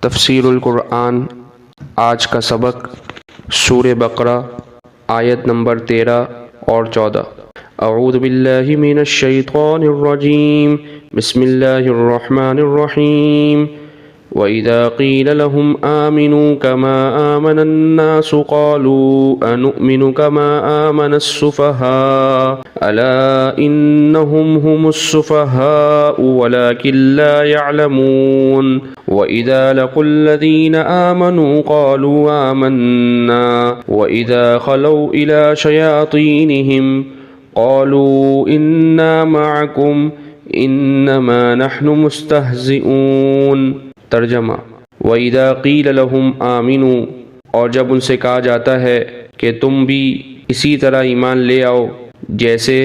تفسیر القرآن آج کا سبق سورہ بقرہ آیت نمبر 13 اور 14۔ اعوذ باللہ من الشیطان الرجیم، بسم اللہ الرحمن الرحیم۔ وَإِذَا قِيلَ لَهُمْ آمِنُوا كَمَا آمَنَ النَّاسُ قَالُوا أَنُؤْمِنُ كَمَا آمَنَ السُّفَهَاءُ أَلَا إِنَّهُمْ هُمُ السُّفَهَاءُ وَلَكِنْ لَا يَعْلَمُونَ وَإِذَا لَقُوا الَّذِينَ آمَنُوا قَالُوا آمَنَّا وَإِذَا خَلَوْا إِلَى شَيَاطِينِهِمْ قَالُوا إِنَّا مَعَكُمْ إِنَّمَا نَحْنُ مُسْتَهْزِئُونَ۔ ترجمہ: وَإِذَا قِيلَ لَهُمْ آمِنُوا، اور جب ان سے کہا جاتا ہے کہ تم بھی اسی طرح ایمان لے آؤ جیسے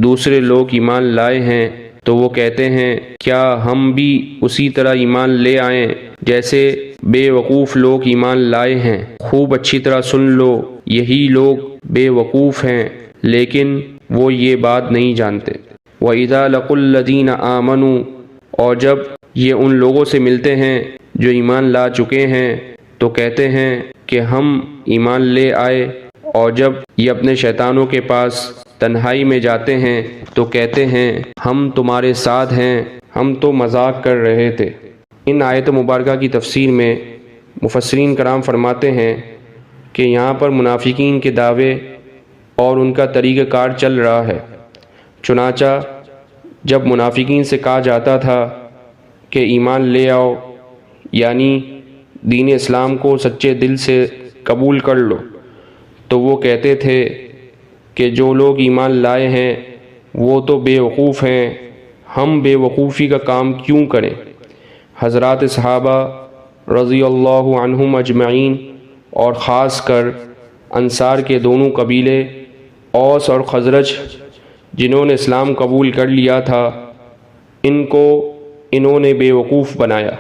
دوسرے لوگ ایمان لائے ہیں، تو وہ کہتے ہیں کیا ہم بھی اسی طرح ایمان لے آئیں جیسے بے وقوف لوگ ایمان لائے ہیں۔ خوب اچھی طرح سن لو، یہی لوگ بے وقوف ہیں لیکن وہ یہ بات نہیں جانتے۔ وَإِذَا لَقُوا الَّذِينَ آمَنُوا، اور جب یہ ان لوگوں سے ملتے ہیں جو ایمان لا چکے ہیں تو کہتے ہیں کہ ہم ایمان لے آئے، اور جب یہ اپنے شیطانوں کے پاس تنہائی میں جاتے ہیں تو کہتے ہیں ہم تمہارے ساتھ ہیں، ہم تو مذاق کر رہے تھے۔ ان آیت مبارکہ کی تفسیر میں مفسرین کرام فرماتے ہیں کہ یہاں پر منافقین کے دعوے اور ان کا طریقہ کار چل رہا ہے۔ چنانچہ جب منافقین سے کہا جاتا تھا کہ ایمان لے آؤ، یعنی دین اسلام کو سچے دل سے قبول کر لو، تو وہ کہتے تھے کہ جو لوگ ایمان لائے ہیں وہ تو بے وقوف ہیں، ہم بے وقوفی کا کام کیوں کریں۔ حضرات صحابہ رضی اللہ عنہم اجمعین اور خاص کر انصار کے دونوں قبیلے اوس اور خزرج جنہوں نے اسلام قبول کر لیا تھا، ان کو انہوں نے بے وقوف بنایا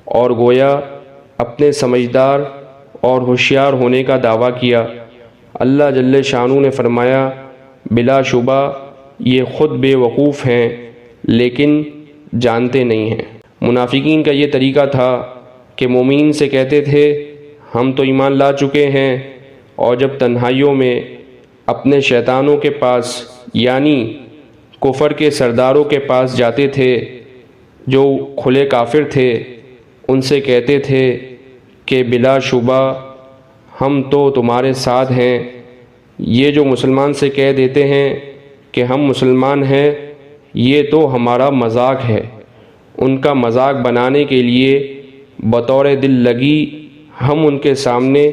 اور گویا اپنے سمجھدار اور ہوشیار ہونے کا دعویٰ کیا۔ اللہ جل شانہ نے فرمایا بلا شبہ یہ خود بے وقوف ہیں لیکن جانتے نہیں ہیں۔ منافقین کا یہ طریقہ تھا کہ مومنین سے کہتے تھے ہم تو ایمان لا چکے ہیں، اور جب تنہائیوں میں اپنے شیطانوں کے پاس یعنی کفر کے سرداروں کے پاس جاتے تھے جو کھلے کافر تھے، ان سے کہتے تھے کہ بلا شبہ ہم تو تمہارے ساتھ ہیں۔ یہ جو مسلمان سے کہہ دیتے ہیں کہ ہم مسلمان ہیں، یہ تو ہمارا مذاق ہے۔ ان کا مذاق بنانے کے لیے بطور دل لگی ہم ان کے سامنے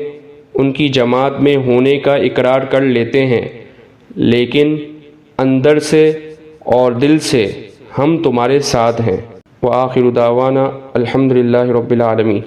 ان کی جماعت میں ہونے کا اقرار کر لیتے ہیں، لیکن اندر سے اور دل سے ہم تمہارے ساتھ ہیں۔ وآخر دعوانا الحمدللہ رب العالمین۔